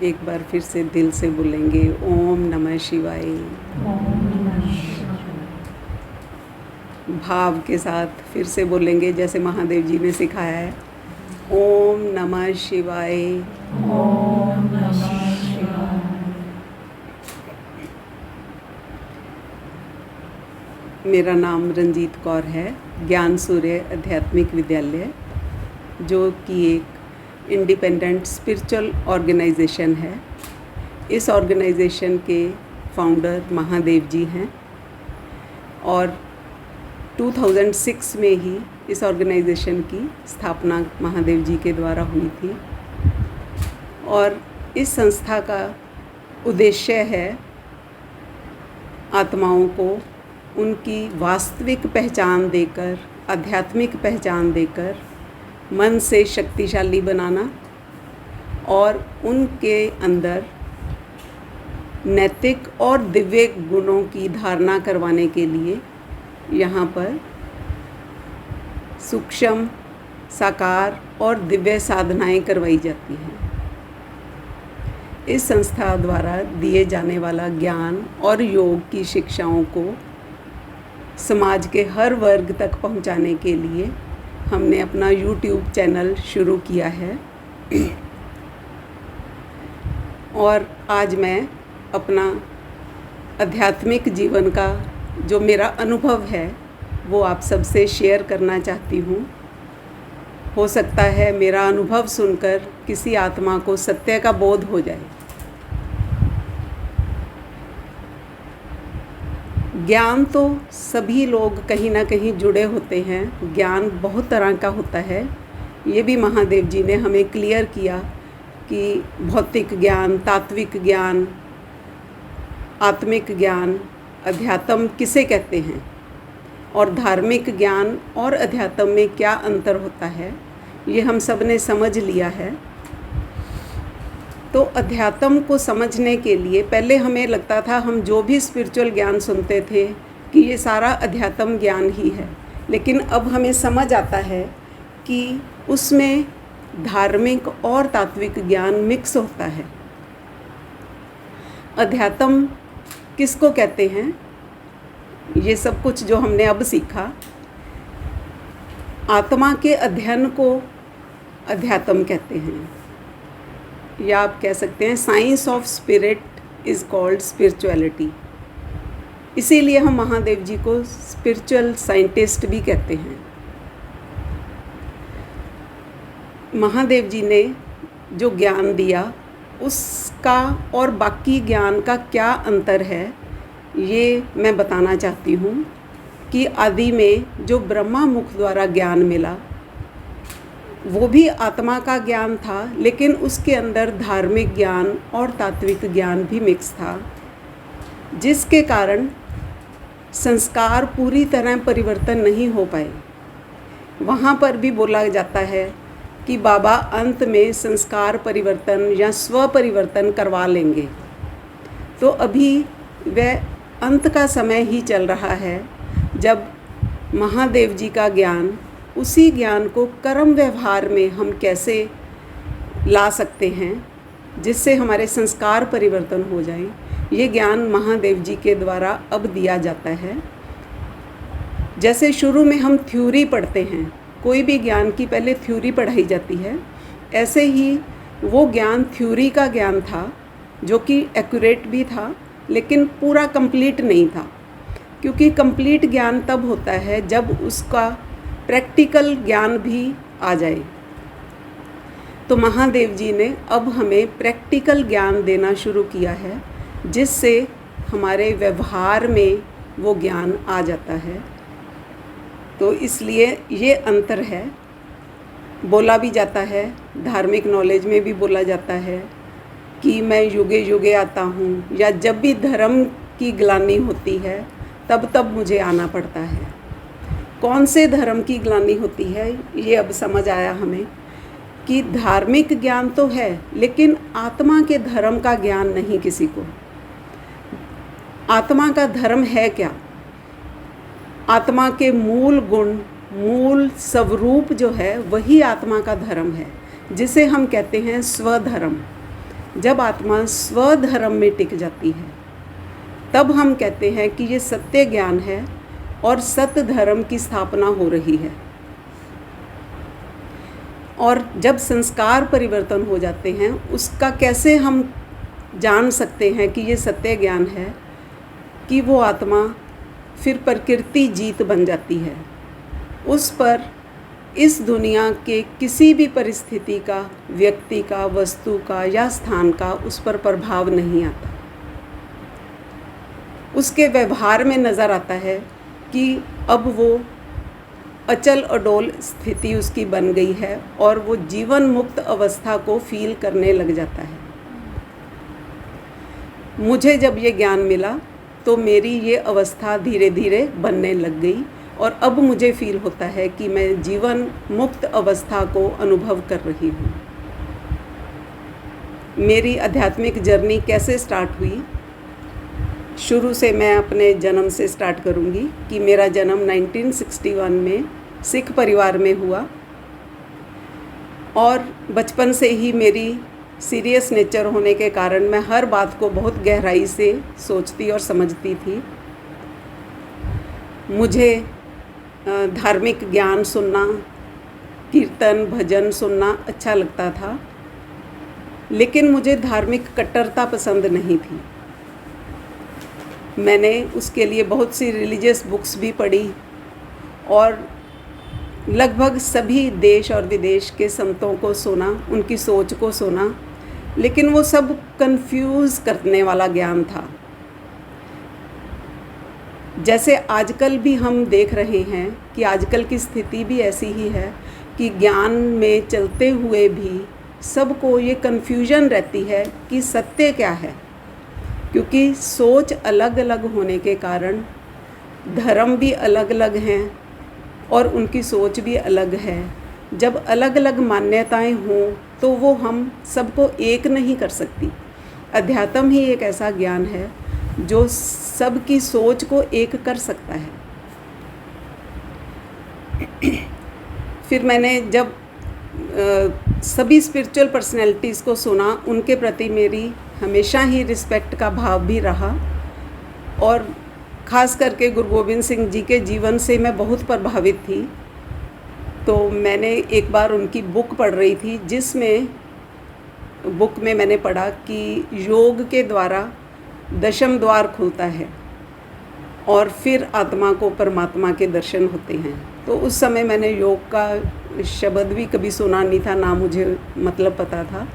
एक बार फिर से दिल से बोलेंगे ओम नमः शिवाय। भाव के साथ फिर से बोलेंगे जैसे महादेव जी ने सिखाया है, ओम नमः शिवाय। ओम नमः शिवाय। मेरा नाम रंजीत कौर है। ज्ञान सूर्य आध्यात्मिक विद्यालय, जो कि एक इंडिपेंडेंट स्पिरिचुअल ऑर्गेनाइजेशन है। इस ऑर्गेनाइजेशन के फाउंडर महादेव जी हैं और 2006 में ही इस ऑर्गेनाइजेशन की स्थापना महादेव जी के द्वारा हुई थी। और इस संस्था का उद्देश्य है आत्माओं को उनकी वास्तविक पहचान देकर, आध्यात्मिक पहचान देकर मन से शक्तिशाली बनाना और उनके अंदर नैतिक और दिव्य गुणों की धारणा करवाने के लिए यहाँ पर सूक्ष्म, साकार और दिव्य साधनाएं करवाई जाती हैं। इस संस्था द्वारा दिए जाने वाला ज्ञान और योग की शिक्षाओं को समाज के हर वर्ग तक पहुंचाने के लिए हमने अपना YouTube चैनल शुरू किया है। और आज मैं अपना आध्यात्मिक जीवन का जो मेरा अनुभव है वो आप सबसे शेयर करना चाहती हूँ। हो सकता है मेरा अनुभव सुनकर किसी आत्मा को सत्य का बोध हो जाए। ज्ञान तो सभी लोग कहीं ना कहीं जुड़े होते हैं। ज्ञान बहुत तरह का होता है। ये भी महादेव जी ने हमें क्लियर किया कि भौतिक ज्ञान, तात्विक ज्ञान, आत्मिक ज्ञान, अध्यात्म किसे कहते हैं और धार्मिक ज्ञान और अध्यात्म में क्या अंतर होता है, ये हम सब ने समझ लिया है। तो अध्यात्म को समझने के लिए पहले हमें लगता था, हम जो भी स्पिरिचुअल ज्ञान सुनते थे, कि ये सारा अध्यात्म ज्ञान ही है। लेकिन अब हमें समझ आता है कि उसमें धार्मिक और तात्विक ज्ञान मिक्स होता है। अध्यात्म किसको कहते हैं? ये सब कुछ जो हमने अब सीखा, आत्मा के अध्ययन को अध्यात्म कहते हैं, या आप कह सकते हैं science of spirit is called spirituality. इसीलिए हम महादेव जी को स्पिरिचुअल साइंटिस्ट भी कहते हैं। महादेव जी ने जो ज्ञान दिया उसका और बाकी ज्ञान का क्या अंतर है, ये मैं बताना चाहती हूँ। कि आदि में जो ब्रह्मा मुख द्वारा ज्ञान मिला वो भी आत्मा का ज्ञान था, लेकिन उसके अंदर धार्मिक ज्ञान और तात्विक ज्ञान भी मिक्स था, जिसके कारण संस्कार पूरी तरह परिवर्तन नहीं हो पाए। वहाँ पर भी बोला जाता है कि बाबा अंत में संस्कार परिवर्तन या स्व परिवर्तन करवा लेंगे। तो अभी वह अंत का समय ही चल रहा है जब महादेव जी का ज्ञान, उसी ज्ञान को कर्म व्यवहार में हम कैसे ला सकते हैं जिससे हमारे संस्कार परिवर्तन हो जाएं, ये ज्ञान महादेव जी के द्वारा अब दिया जाता है। जैसे शुरू में हम थ्योरी पढ़ते हैं, कोई भी ज्ञान की पहले थ्योरी पढ़ाई जाती है, ऐसे ही वो ज्ञान थ्योरी का ज्ञान था जो कि एक्यूरेट भी था, लेकिन पूरा कंप्लीट नहीं था। क्योंकि कंप्लीट ज्ञान तब होता है जब उसका प्रैक्टिकल ज्ञान भी आ जाए। तो महादेव जी ने अब हमें प्रैक्टिकल ज्ञान देना शुरू किया है, जिससे हमारे व्यवहार में वो ज्ञान आ जाता है। तो इसलिए ये अंतर है। बोला भी जाता है, धार्मिक नॉलेज में भी बोला जाता है कि मैं युगे युगे आता हूँ, या जब भी धर्म की ग्लानि होती है तब तब मुझे आना पड़ता है। कौन से धर्म की ग्लानि होती है, ये अब समझ आया हमें कि धार्मिक ज्ञान तो है, लेकिन आत्मा के धर्म का ज्ञान नहीं किसी को। आत्मा का धर्म है क्या? आत्मा के मूल गुण, मूल स्वरूप जो है वही आत्मा का धर्म है, जिसे हम कहते हैं स्वधर्म। जब आत्मा स्वधर्म में टिक जाती है तब हम कहते हैं कि ये सत्य ज्ञान है और सत्य धर्म की स्थापना हो रही है। और जब संस्कार परिवर्तन हो जाते हैं, उसका कैसे हम जान सकते हैं कि ये सत्य ज्ञान है, कि वो आत्मा फिर प्रकृति जीत बन जाती है। उस पर इस दुनिया के किसी भी परिस्थिति का, व्यक्ति का, वस्तु का या स्थान का उस पर प्रभाव नहीं आता। उसके व्यवहार में नज़र आता है कि अब वो अचल अडोल स्थिति उसकी बन गई है और वो जीवन मुक्त अवस्था को फील करने लग जाता है। मुझे जब ये ज्ञान मिला तो मेरी ये अवस्था धीरे धीरे बनने लग गई और अब मुझे फील होता है कि मैं जीवन मुक्त अवस्था को अनुभव कर रही हूँ। मेरी आध्यात्मिक जर्नी कैसे स्टार्ट हुई? शुरू से मैं अपने जन्म से स्टार्ट करूँगी कि मेरा जन्म 1961 में सिख परिवार में हुआ और बचपन से ही मेरी सीरियस नेचर होने के कारण मैं हर बात को बहुत गहराई से सोचती और समझती थी। मुझे धार्मिक ज्ञान सुनना, कीर्तन भजन सुनना अच्छा लगता था, लेकिन मुझे धार्मिक कट्टरता पसंद नहीं थी। मैंने उसके लिए बहुत सी रिलीजियस बुक्स भी पढ़ी और लगभग सभी देश और विदेश के संतों को सुना, उनकी सोच को सुना, लेकिन वो सब कंफ्यूज करने वाला ज्ञान था। जैसे आजकल भी हम देख रहे हैं कि आजकल की स्थिति भी ऐसी ही है कि ज्ञान में चलते हुए भी सबको ये कन्फ्यूजन रहती है कि सत्य क्या है, क्योंकि सोच अलग अलग होने के कारण धर्म भी अलग अलग हैं और उनकी सोच भी अलग है। जब अलग अलग मान्यताएं हों तो वो हम सबको एक नहीं कर सकती। अध्यात्म ही एक ऐसा ज्ञान है जो सबकी सोच को एक कर सकता है। फिर मैंने जब सभी स्पिरिचुअल पर्सनैलिटीज़ को सुना, उनके प्रति मेरी हमेशा ही रिस्पेक्ट का भाव भी रहा और ख़ास करके गुरु गोबिंद सिंह जी के जीवन से मैं बहुत प्रभावित थी। तो मैंने एक बार उनकी बुक पढ़ रही थी, जिसमें बुक में मैंने पढ़ा कि योग के द्वारा दशम द्वार खुलता है और फिर आत्मा को परमात्मा के दर्शन होते हैं। तो उस समय मैंने योग का शब्द भी कभी सुना नहीं था, ना मुझे मतलब पता था।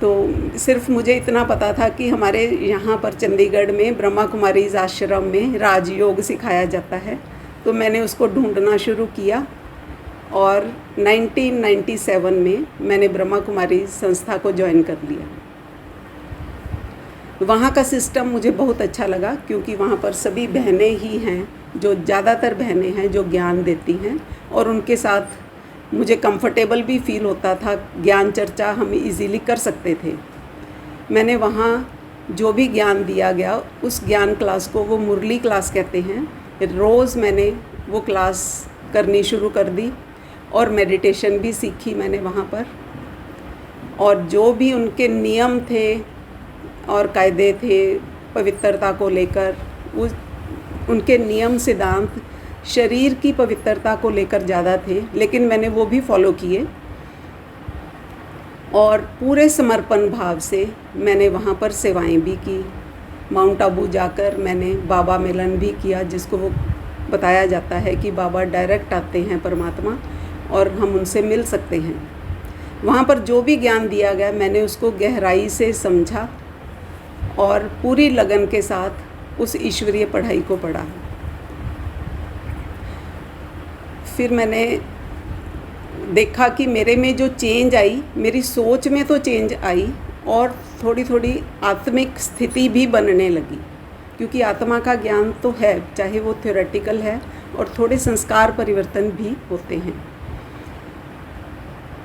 तो सिर्फ मुझे इतना पता था कि हमारे यहाँ पर चंडीगढ़ में ब्रह्मा कुमारीज आश्रम में राजयोग सिखाया जाता है। तो मैंने उसको ढूंढना शुरू किया और 1997 में मैंने ब्रह्मा कुमारीज संस्था को ज्वाइन कर लिया। वहाँ का सिस्टम मुझे बहुत अच्छा लगा, क्योंकि वहाँ पर सभी बहनें ही हैं, जो ज़्यादातर बहनें हैं जो ज्ञान देती हैं और उनके साथ मुझे कंफर्टेबल भी फील होता था। ज्ञान चर्चा हम इजीली कर सकते थे। मैंने वहाँ जो भी ज्ञान दिया गया उस ज्ञान क्लास को वो मुरली क्लास कहते हैं। रोज़ मैंने वो क्लास करनी शुरू कर दी और मेडिटेशन भी सीखी मैंने वहाँ पर। और जो भी उनके नियम थे और कायदे थे पवित्रता को लेकर, उनके नियम सिद्धांत शरीर की पवित्रता को लेकर ज़्यादा थे, लेकिन मैंने वो भी फॉलो किए और पूरे समर्पण भाव से मैंने वहाँ पर सेवाएं भी की। माउंट आबू जाकर मैंने बाबा मिलन भी किया, जिसको वो बताया जाता है कि बाबा डायरेक्ट आते हैं परमात्मा और हम उनसे मिल सकते हैं। वहाँ पर जो भी ज्ञान दिया गया मैंने उसको गहराई से समझा और पूरी लगन के साथ उस ईश्वरीय पढ़ाई को पढ़ा। फिर मैंने देखा कि मेरे में जो चेंज आई, मेरी सोच में तो चेंज आई और थोड़ी थोड़ी आत्मिक स्थिति भी बनने लगी, क्योंकि आत्मा का ज्ञान तो है, चाहे वो थ्योरेटिकल है और थोड़े संस्कार परिवर्तन भी होते हैं।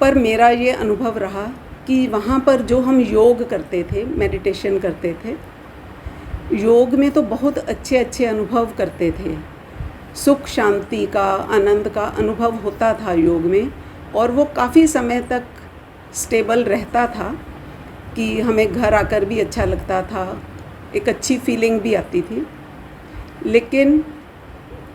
पर मेरा ये अनुभव रहा कि वहाँ पर जो हम योग करते थे, मेडिटेशन करते थे, योग में तो बहुत अच्छे अच्छे अनुभव करते थे। सुख शांति का, आनंद का अनुभव होता था योग में और वो काफ़ी समय तक स्टेबल रहता था। कि हमें घर आकर भी अच्छा लगता था, एक अच्छी फीलिंग भी आती थी। लेकिन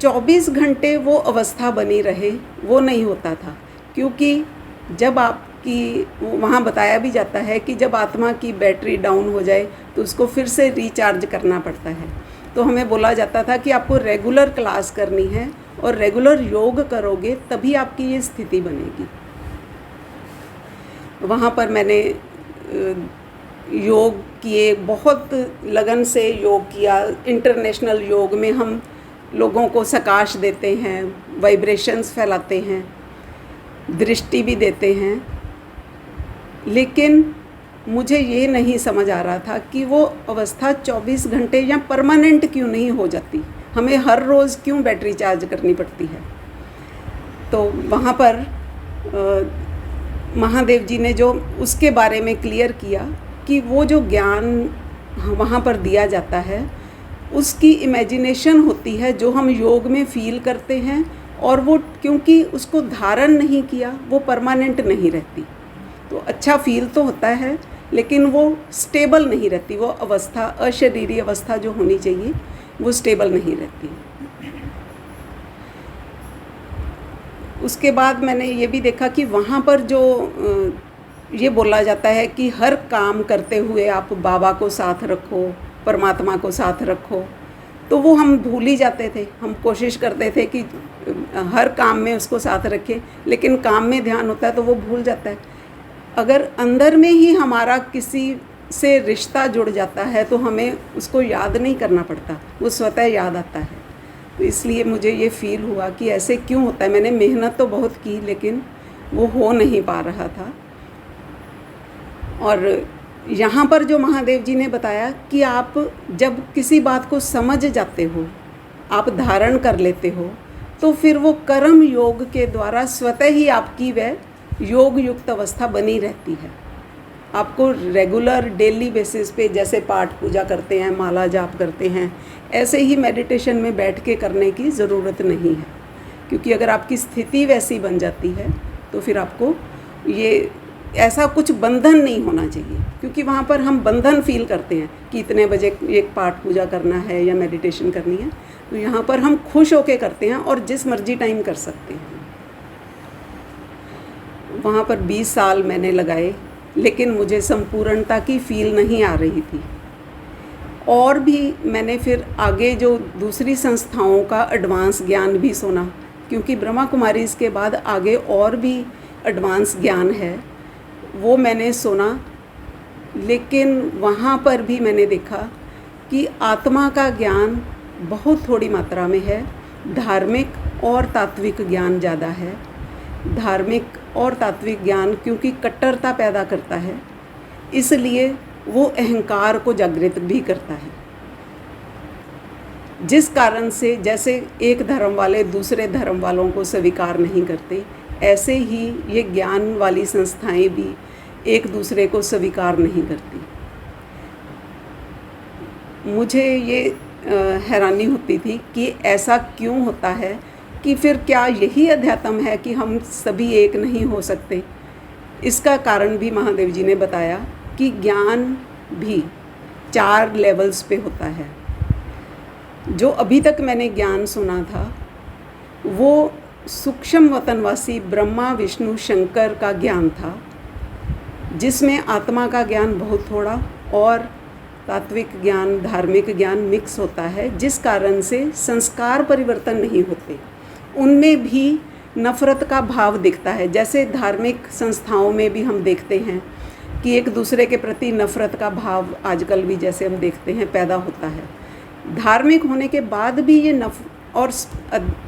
24 घंटे वो अवस्था बनी रहे, वो नहीं होता था, क्योंकि जब आपकी वहाँ बताया भी जाता है कि जब आत्मा की बैटरी डाउन हो जाए तो उसको फिर से रिचार्ज करना पड़ता है। तो हमें बोला जाता था कि आपको रेगुलर क्लास करनी है और रेगुलर योग करोगे तभी आपकी ये स्थिति बनेगी। वहाँ पर मैंने योग किए, बहुत लगन से योग किया। इंटरनेशनल योग में हम लोगों को सकाश देते हैं, वाइब्रेशंस फैलाते हैं, दृष्टि भी देते हैं। लेकिन मुझे ये नहीं समझ आ रहा था कि वो अवस्था 24 घंटे या परमानेंट क्यों नहीं हो जाती, हमें हर रोज़ क्यों बैटरी चार्ज करनी पड़ती है। तो वहाँ पर महादेव जी ने जो उसके बारे में क्लियर किया कि वो जो ज्ञान वहाँ पर दिया जाता है उसकी इमेजिनेशन होती है जो हम योग में फील करते हैं, और वो क्योंकि उसको धारण नहीं किया वो परमानेंट नहीं रहती। तो अच्छा फील तो होता है लेकिन वो स्टेबल नहीं रहती, वो अवस्था अशरीरी अवस्था जो होनी चाहिए वो स्टेबल नहीं रहती। उसके बाद मैंने ये भी देखा कि वहाँ पर जो ये बोला जाता है कि हर काम करते हुए आप बाबा को साथ रखो, परमात्मा को साथ रखो, तो वो हम भूल ही जाते थे। हम कोशिश करते थे कि हर काम में उसको साथ रखें, लेकिन काम में ध्यान होता है तो वो भूल जाता है। अगर अंदर में ही हमारा किसी से रिश्ता जुड़ जाता है तो हमें उसको याद नहीं करना पड़ता, वो स्वतः याद आता है। तो इसलिए मुझे ये फील हुआ कि ऐसे क्यों होता है। मैंने मेहनत तो बहुत की लेकिन वो हो नहीं पा रहा था। और यहाँ पर जो महादेव जी ने बताया कि आप जब किसी बात को समझ जाते हो, आप धारण कर लेते हो, तो फिर वो कर्म योग के द्वारा स्वतः ही आपकी वह योग युक्त अवस्था बनी रहती है। आपको रेगुलर डेली बेसिस पे जैसे पाठ पूजा करते हैं, माला जाप करते हैं, ऐसे ही मेडिटेशन में बैठ के करने की ज़रूरत नहीं है। क्योंकि अगर आपकी स्थिति वैसी बन जाती है तो फिर आपको ये ऐसा कुछ बंधन नहीं होना चाहिए, क्योंकि वहाँ पर हम बंधन फील करते हैं कि इतने बजे एक पाठ पूजा करना है या मेडिटेशन करनी है। तो यहाँ पर हम खुश होके करते हैं और जिस मर्जी टाइम कर सकते हैं। वहाँ पर 20 साल मैंने लगाए लेकिन मुझे संपूर्णता की फील नहीं आ रही थी। और भी मैंने फिर आगे जो दूसरी संस्थाओं का एडवांस ज्ञान भी सुना, क्योंकि ब्रह्मा कुमारी इसके बाद आगे और भी एडवांस ज्ञान है, वो मैंने सुना। लेकिन वहाँ पर भी मैंने देखा कि आत्मा का ज्ञान बहुत थोड़ी मात्रा में है, धार्मिक और तात्विक ज्ञान ज़्यादा है। धार्मिक और तात्विक ज्ञान क्योंकि कट्टरता पैदा करता है, इसलिए वो अहंकार को जागृत भी करता है। जिस कारण से जैसे एक धर्म वाले दूसरे धर्म वालों को स्वीकार नहीं करते, ऐसे ही ये ज्ञान वाली संस्थाएं भी एक दूसरे को स्वीकार नहीं करती। मुझे ये हैरानी होती थी कि ऐसा क्यों होता है, कि फिर क्या यही अध्यात्म है कि हम सभी एक नहीं हो सकते। इसका कारण भी महादेव जी ने बताया कि ज्ञान भी 4 लेवल्स पे होता है। जो अभी तक मैंने ज्ञान सुना था वो सूक्ष्म वतनवासी ब्रह्मा विष्णु शंकर का ज्ञान था, जिसमें आत्मा का ज्ञान बहुत थोड़ा और तात्विक ज्ञान धार्मिक ज्ञान मिक्स होता है, जिस कारण से संस्कार परिवर्तन नहीं होते। उनमें भी नफ़रत का भाव दिखता है। जैसे धार्मिक संस्थाओं में भी हम देखते हैं कि एक दूसरे के प्रति नफ़रत का भाव आजकल भी जैसे हम देखते हैं पैदा होता है। धार्मिक होने के बाद भी ये और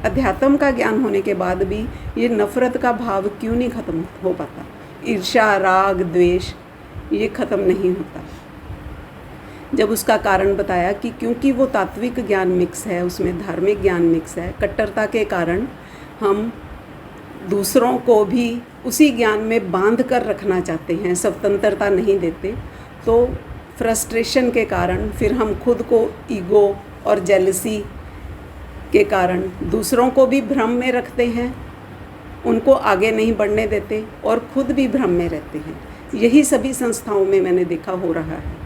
अध्यात्म का ज्ञान होने के बाद भी ये नफ़रत का भाव क्यों नहीं ख़त्म हो पाता। ईर्ष्या राग द्वेष ये ख़त्म नहीं होता। जब उसका कारण बताया कि क्योंकि वो तात्विक ज्ञान मिक्स है, उसमें धार्मिक ज्ञान मिक्स है, कट्टरता के कारण हम दूसरों को भी उसी ज्ञान में बांध कर रखना चाहते हैं, स्वतंत्रता नहीं देते। तो फ्रस्ट्रेशन के कारण फिर हम खुद को ईगो और जेलसी के कारण दूसरों को भी भ्रम में रखते हैं, उनको आगे नहीं बढ़ने देते और खुद भी भ्रम में रहते हैं। यही सभी संस्थाओं में मैंने देखा हो रहा है।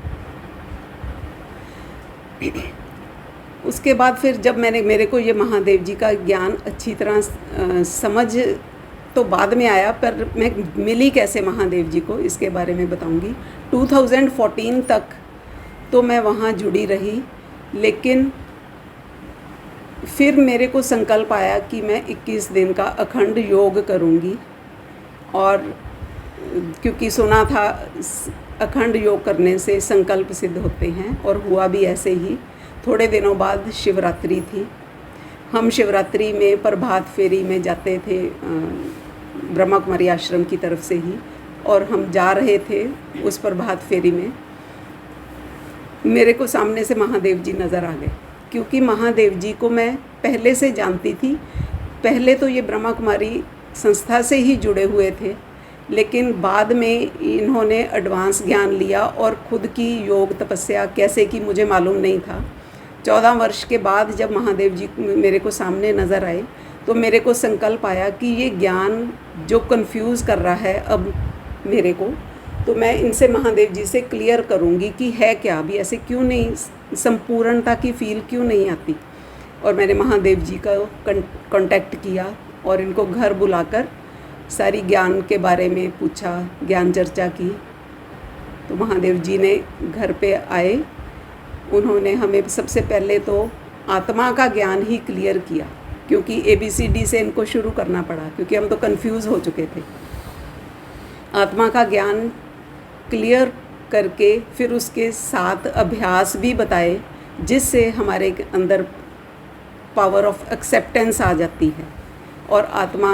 उसके बाद फिर जब मेरे को ये महादेव जी का ज्ञान अच्छी तरह समझ तो बाद में आया, पर मैं मिली कैसे महादेव जी को इसके बारे में बताऊंगी। 2014 तक तो मैं वहाँ जुड़ी रही, लेकिन फिर मेरे को संकल्प आया कि मैं 21 दिन का अखंड योग करूँगी। और क्योंकि सुना था अखंड योग करने से संकल्प सिद्ध होते हैं, और हुआ भी ऐसे ही। थोड़े दिनों बाद शिवरात्रि थी। हम शिवरात्रि में प्रभात फेरी में जाते थे ब्रह्मा कुमारी आश्रम की तरफ से ही, और हम जा रहे थे उस प्रभात फेरी में। मेरे को सामने से महादेव जी नज़र आ गए, क्योंकि महादेव जी को मैं पहले से जानती थी। पहले तो ये ब्रह्मा कुमारी संस्था से ही जुड़े हुए थे, लेकिन बाद में इन्होंने एडवांस ज्ञान लिया और खुद की योग तपस्या कैसे की मुझे मालूम नहीं था। 14 वर्ष के बाद जब महादेव जी मेरे को सामने नज़र आए, तो मेरे को संकल्प आया कि ये ज्ञान जो कंफ्यूज कर रहा है अब मेरे को, तो मैं इनसे महादेव जी से क्लियर करूँगी कि है क्या, अभी ऐसे क्यों नहीं, संपूर्णता की फील क्यों नहीं आती। और मैंने महादेव जी का कांटेक्ट किया और इनको घर बुलाकर सारी ज्ञान के बारे में पूछा, ज्ञान चर्चा की। तो महादेव जी ने घर पे आए, उन्होंने हमें सबसे पहले तो आत्मा का ज्ञान ही क्लियर किया, क्योंकि ABCD से इनको शुरू करना पड़ा, क्योंकि हम तो कंफ्यूज हो चुके थे। आत्मा का ज्ञान क्लियर करके फिर उसके साथ अभ्यास भी बताए, जिससे हमारे अंदर पावर ऑफ एक्सेप्टेंस आ जाती है और आत्मा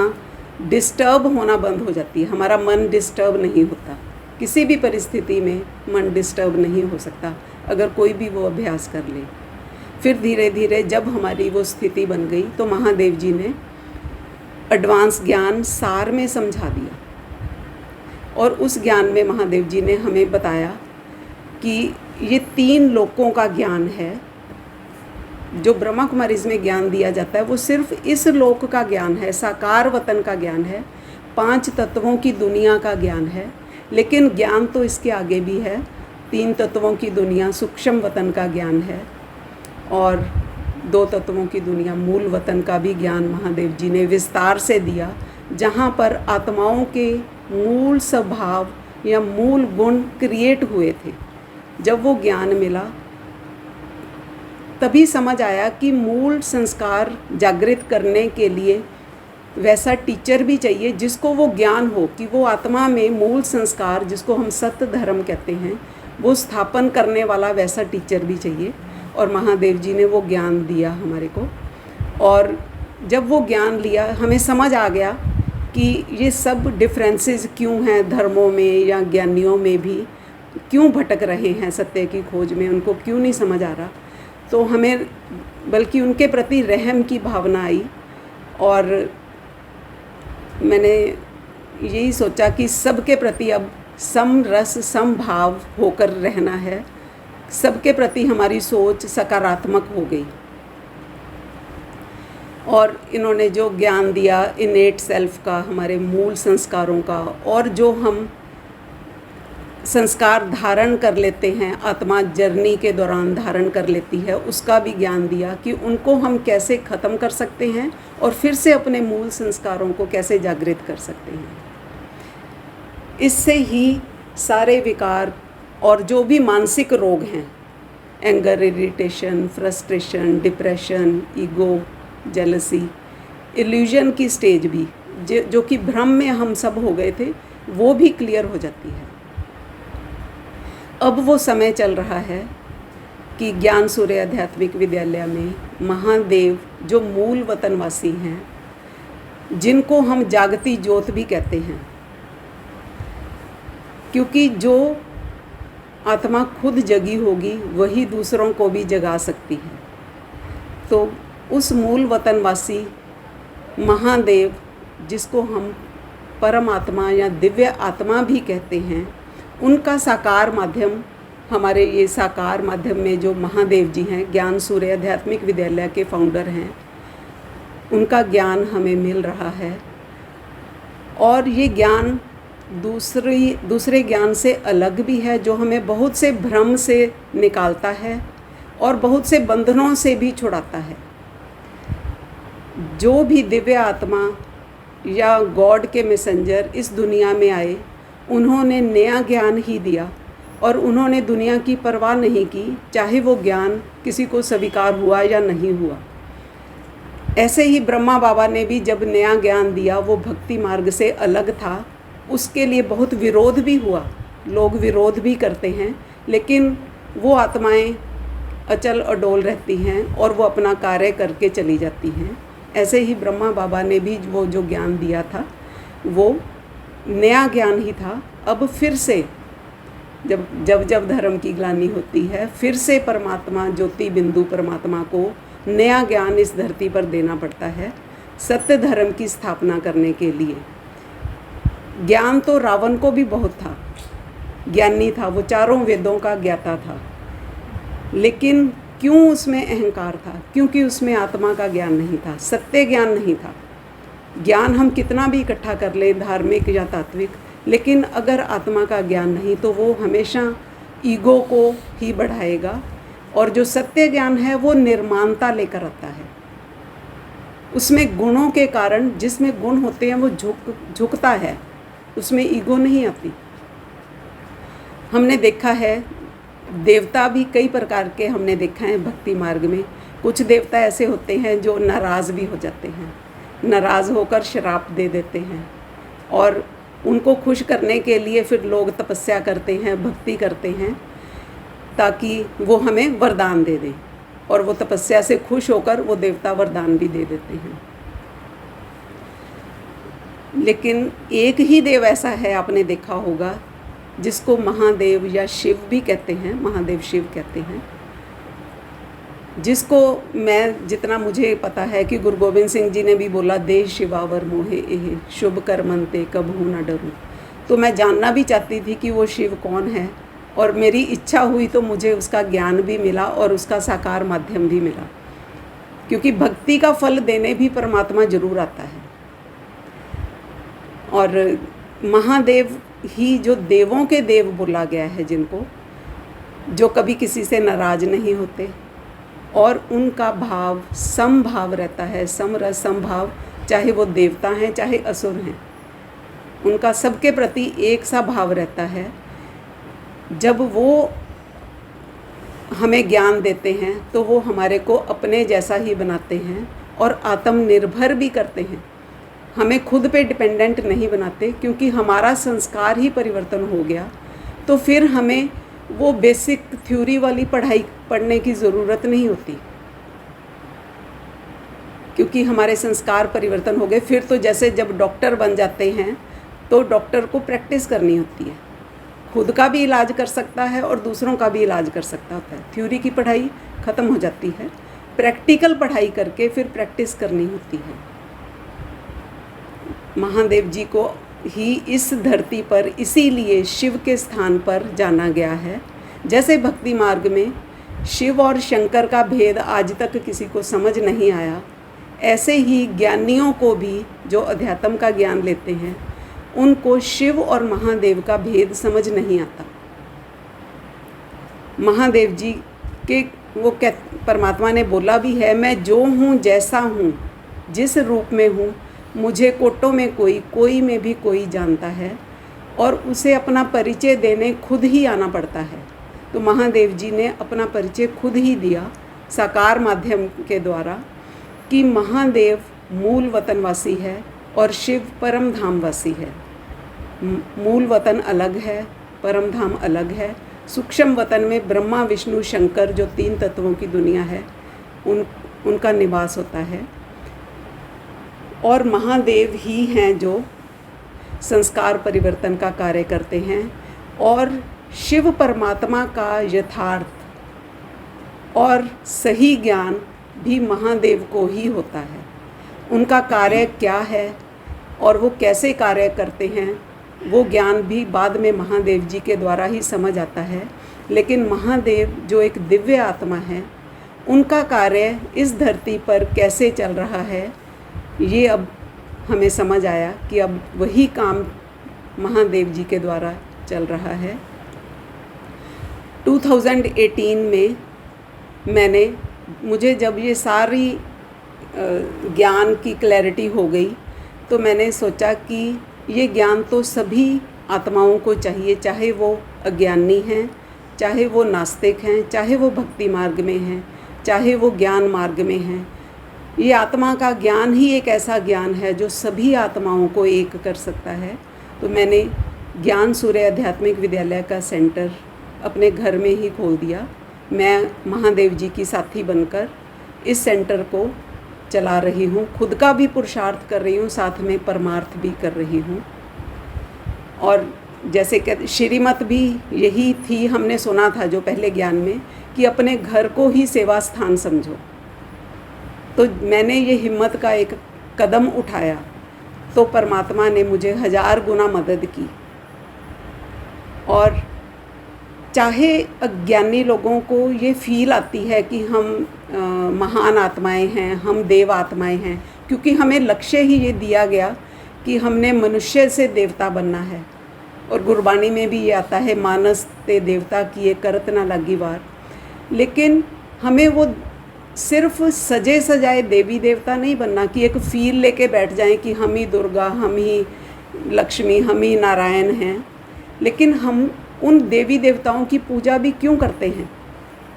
डिस्टर्ब होना बंद हो जाती है। हमारा मन डिस्टर्ब नहीं होता, किसी भी परिस्थिति में मन डिस्टर्ब नहीं हो सकता अगर कोई भी वो अभ्यास कर ले। फिर धीरे धीरे जब हमारी वो स्थिति बन गई, तो महादेव जी ने एडवांस ज्ञान सार में समझा दिया। और उस ज्ञान में महादेव जी ने हमें बताया कि ये 3 लोकों का ज्ञान है। जो ब्रह्मा कुमारीज़ में ज्ञान दिया जाता है वो सिर्फ इस लोक का ज्ञान है, साकार वतन का ज्ञान है, 5 तत्वों की दुनिया का ज्ञान है। लेकिन ज्ञान तो इसके आगे भी है, 3 तत्वों की दुनिया सूक्ष्म वतन का ज्ञान है, और 2 तत्वों की दुनिया मूल वतन का भी ज्ञान महादेव जी ने विस्तार से दिया, जहाँ पर आत्माओं के मूल स्वभाव या मूल गुण क्रिएट हुए थे। जब वो ज्ञान मिला तभी समझ आया कि मूल संस्कार जागृत करने के लिए वैसा टीचर भी चाहिए जिसको वो ज्ञान हो कि वो आत्मा में मूल संस्कार, जिसको हम सत्य धर्म कहते हैं, वो स्थापन करने वाला वैसा टीचर भी चाहिए। और महादेव जी ने वो ज्ञान दिया हमारे को। और जब वो ज्ञान लिया, हमें समझ आ गया कि ये सब डिफरेंसेस क्यों हैं धर्मों में या ज्ञानियों में भी, क्यों भटक रहे हैं सत्य की खोज में, उनको क्यों नहीं समझ आ रहा। तो हमें बल्कि उनके प्रति रहम की भावना आई, और मैंने यही सोचा कि सबके प्रति अब सम रस सम भाव होकर रहना है। सबके प्रति हमारी सोच सकारात्मक हो गई। और इन्होंने जो ज्ञान दिया इनेट सेल्फ का, हमारे मूल संस्कारों का, और जो हम संस्कार धारण कर लेते हैं, आत्मा जर्नी के दौरान धारण कर लेती है, उसका भी ज्ञान दिया कि उनको हम कैसे ख़त्म कर सकते हैं और फिर से अपने मूल संस्कारों को कैसे जागृत कर सकते हैं। इससे ही सारे विकार और जो भी मानसिक रोग हैं, anger, irritation, frustration, depression, ego, jealousy, illusion की स्टेज भी, जो कि भ्रम में हम सब हो गए थे, वो भी क्लियर हो जाती है। अब वो समय चल रहा है कि ज्ञान सूर्य आध्यात्मिक विद्यालय में महादेव जो मूल वतनवासी हैं, जिनको हम जागती ज्योत भी कहते हैं, क्योंकि जो आत्मा खुद जगी होगी वही दूसरों को भी जगा सकती है। तो उस मूल वतनवासी महादेव, जिसको हम परमात्मा या दिव्य आत्मा भी कहते हैं, उनका साकार माध्यम, हमारे ये साकार माध्यम में जो महादेव जी हैं, ज्ञान सूर्य आध्यात्मिक विद्यालय के फाउंडर हैं, उनका ज्ञान हमें मिल रहा है। और ये ज्ञान दूसरे ज्ञान से अलग भी है, जो हमें बहुत से भ्रम से निकालता है और बहुत से बंधनों से भी छुड़ाता है। जो भी दिव्य आत्मा या गॉड के मैसेंजर इस दुनिया में आए, उन्होंने नया ज्ञान ही दिया और उन्होंने दुनिया की परवाह नहीं की, चाहे वो ज्ञान किसी को स्वीकार हुआ या नहीं हुआ। ऐसे ही ब्रह्मा बाबा ने भी जब नया ज्ञान दिया, वो भक्ति मार्ग से अलग था, उसके लिए बहुत विरोध भी हुआ, लोग विरोध भी करते हैं, लेकिन वो आत्माएं अचल अडोल रहती हैं और वो अपना कार्य करके चली जाती हैं। ऐसे ही ब्रह्मा बाबा ने भी वो जो ज्ञान दिया था वो नया ज्ञान ही था। अब फिर से जब धर्म की ग्लानि होती है, फिर से परमात्मा ज्योति बिंदु परमात्मा को नया ज्ञान इस धरती पर देना पड़ता है सत्य धर्म की स्थापना करने के लिए। ज्ञान तो रावण को भी बहुत था, ज्ञानी था, वो चारों वेदों का ज्ञाता था, लेकिन क्यों उसमें अहंकार था? क्योंकि उसमें आत्मा का ज्ञान नहीं था, सत्य ज्ञान नहीं था। ज्ञान हम कितना भी इकट्ठा कर लें, धार्मिक या तात्विक, लेकिन अगर आत्मा का ज्ञान नहीं तो वो हमेशा ईगो को ही बढ़ाएगा। और जो सत्य ज्ञान है वो निर्माणता लेकर आता है। उसमें गुणों के कारण, जिसमें गुण होते हैं वो झुकता है, उसमें ईगो नहीं आती। हमने देखा है देवता भी कई प्रकार के हमने देखा है भक्ति मार्ग में। कुछ देवता ऐसे होते हैं जो नाराज़ भी हो जाते हैं, नाराज़ होकर श्राप दे देते हैं और उनको खुश करने के लिए फिर लोग तपस्या करते हैं, भक्ति करते हैं ताकि वो हमें वरदान दे दें, और वो तपस्या से खुश होकर वो देवता वरदान भी दे देते हैं। लेकिन एक ही देव ऐसा है, आपने देखा होगा, जिसको महादेव या शिव भी कहते हैं, महादेव शिव कहते हैं, जिसको मैं जितना मुझे पता है कि गुरु गोबिंद सिंह जी ने भी बोला, देह शिवावर मोहे एह शुभ कर्मंते कबहू न डरूं। तो मैं जानना भी चाहती थी कि वो शिव कौन है, और मेरी इच्छा हुई तो मुझे उसका ज्ञान भी मिला और उसका साकार माध्यम भी मिला, क्योंकि भक्ति का फल देने भी परमात्मा जरूर आता है। और महादेव ही जो देवों के देव बोला गया है, जिनको जो कभी किसी से नाराज नहीं होते और उनका भाव समभाव रहता है, समरस समभाव, चाहे वो देवता हैं चाहे असुर हैं, उनका सबके प्रति एक सा भाव रहता है। जब वो हमें ज्ञान देते हैं तो वो हमारे को अपने जैसा ही बनाते हैं और आत्मनिर्भर भी करते हैं, हमें खुद पे डिपेंडेंट नहीं बनाते, क्योंकि हमारा संस्कार ही परिवर्तन हो गया। तो फिर हमें वो बेसिक थ्योरी वाली पढ़ाई पढ़ने की ज़रूरत नहीं होती, क्योंकि हमारे संस्कार परिवर्तन हो गए। फिर तो जैसे जब डॉक्टर बन जाते हैं तो डॉक्टर को प्रैक्टिस करनी होती है, खुद का भी इलाज कर सकता है और दूसरों का भी इलाज कर सकता होता है। थ्योरी की पढ़ाई ख़त्म हो जाती है, प्रैक्टिकल पढ़ाई करके फिर प्रैक्टिस करनी होती है। महादेव जी को ही इस धरती पर इसीलिए शिव के स्थान पर जाना गया है। जैसे भक्ति मार्ग में शिव और शंकर का भेद आज तक किसी को समझ नहीं आया, ऐसे ही ज्ञानियों को भी जो अध्यात्म का ज्ञान लेते हैं उनको शिव और महादेव का भेद समझ नहीं आता। महादेव जी के वो परमात्मा ने बोला भी है, मैं जो हूँ जैसा हूँ जिस रूप में हूँ, मुझे कोटों में कोई में भी कोई जानता है, और उसे अपना परिचय देने खुद ही आना पड़ता है। तो महादेव जी ने अपना परिचय खुद ही दिया साकार माध्यम के द्वारा कि महादेव मूल वतनवासी है और शिव परम धामवासी है। मूल वतन अलग है, परम धाम अलग है। सूक्ष्म वतन में ब्रह्मा विष्णु शंकर जो 3 तत्वों की दुनिया है उनका निवास होता है, और महादेव ही हैं जो संस्कार परिवर्तन का कार्य करते हैं। और शिव परमात्मा का यथार्थ और सही ज्ञान भी महादेव को ही होता है। उनका कार्य क्या है और वो कैसे कार्य करते हैं, वो ज्ञान भी बाद में महादेव जी के द्वारा ही समझ आता है। लेकिन महादेव जो एक दिव्य आत्मा है, उनका कार्य इस धरती पर कैसे चल रहा है, ये अब हमें समझ आया कि अब वही काम महादेव जी के द्वारा चल रहा है। 2018 में मुझे जब ये सारी ज्ञान की क्लैरिटी हो गई तो मैंने सोचा कि ये ज्ञान तो सभी आत्माओं को चाहिए, चाहे वो अज्ञानी हैं, चाहे वो नास्तिक हैं, चाहे वो भक्ति मार्ग में हैं, चाहे वो ज्ञान मार्ग में हैं। ये आत्मा का ज्ञान ही एक ऐसा ज्ञान है जो सभी आत्माओं को एक कर सकता है। तो मैंने ज्ञान सूर्य आध्यात्मिक विद्यालय का सेंटर अपने घर में ही खोल दिया। मैं महादेव जी की साथी बनकर इस सेंटर को चला रही हूँ, खुद का भी पुरुषार्थ कर रही हूँ, साथ में परमार्थ भी कर रही हूँ। और जैसे कि श्रीमत भी यही थी, हमने सुना था जो पहले ज्ञान में, कि अपने घर को ही सेवा स्थान समझो। तो मैंने ये हिम्मत का एक कदम उठाया तो परमात्मा ने मुझे 1000 गुना मदद की। और चाहे अज्ञानी लोगों को ये फील आती है कि हम महान आत्माएं हैं, हम देव आत्माएं हैं, क्योंकि हमें लक्ष्य ही ये दिया गया कि हमने मनुष्य से देवता बनना है। और गुरबाणी में भी ये आता है, मानस ते देवता किए करत ना लागी वार। लेकिन हमें वो सिर्फ सजे सजाए देवी देवता नहीं बनना कि एक फील लेके बैठ जाएं कि हम ही दुर्गा, हम ही लक्ष्मी, हम ही नारायण हैं। लेकिन हम उन देवी देवताओं की पूजा भी क्यों करते हैं?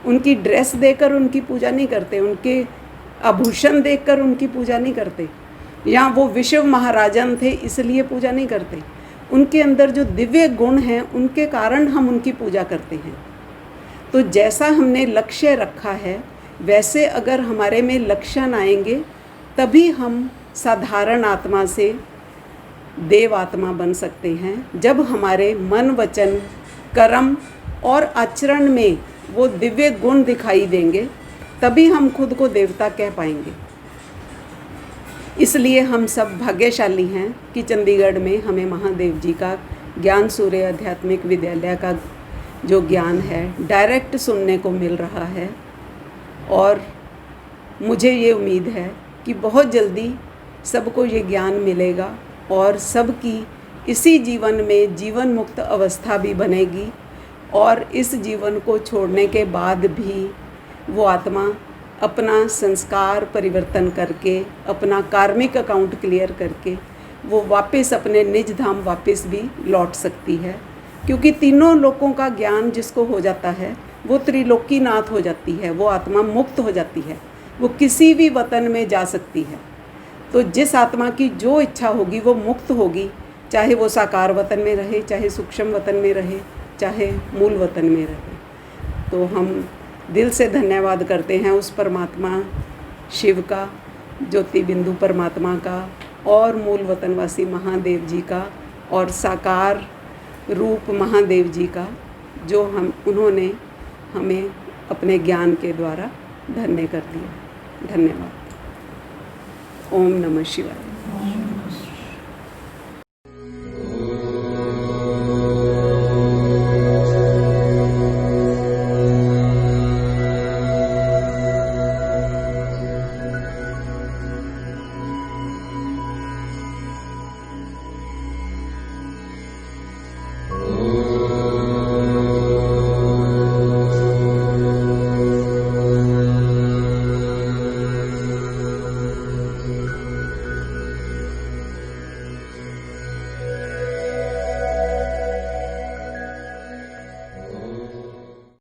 उनकी ड्रेस देकर उनकी पूजा नहीं करते, उनके आभूषण देखकर उनकी पूजा नहीं करते, या वो विश्व महाराजन थे इसलिए पूजा नहीं करते। उनके अंदर जो दिव्य गुण हैं उनके कारण हम उनकी पूजा करते हैं। तो जैसा हमने लक्ष्य रखा है वैसे अगर हमारे में लक्षण आएंगे तभी हम साधारण आत्मा से देव आत्मा बन सकते हैं। जब हमारे मन, वचन, कर्म और आचरण में वो दिव्य गुण दिखाई देंगे तभी हम खुद को देवता कह पाएंगे। इसलिए हम सब भाग्यशाली हैं कि चंडीगढ़ में हमें महादेव जी का ज्ञान सूर्य आध्यात्मिक विद्यालय का जो ज्ञान है डायरेक्ट सुनने को मिल रहा है। और मुझे ये उम्मीद है कि बहुत जल्दी सबको ये ज्ञान मिलेगा और सबकी इसी जीवन में जीवन मुक्त अवस्था भी बनेगी। और इस जीवन को छोड़ने के बाद भी वो आत्मा अपना संस्कार परिवर्तन करके, अपना कार्मिक अकाउंट क्लियर करके वो वापस अपने निज धाम वापस भी लौट सकती है। क्योंकि तीनों लोकों का ज्ञान जिसको हो जाता है वो त्रिलोकीनाथ हो जाती है, वो आत्मा मुक्त हो जाती है, वो किसी भी वतन में जा सकती है। तो जिस आत्मा की जो इच्छा होगी वो मुक्त होगी, चाहे वो साकार वतन में रहे, चाहे सूक्ष्म वतन में रहे, चाहे मूल वतन में रहे। तो हम दिल से धन्यवाद करते हैं उस परमात्मा शिव का, ज्योति बिंदु परमात्मा का, और मूल वतनवासी महादेव जी का, और साकार रूप महादेव जी का, जो उन्होंने हमें अपने ज्ञान के द्वारा धन्य कर दिया। धन्यवाद। ओम नमः शिवाय।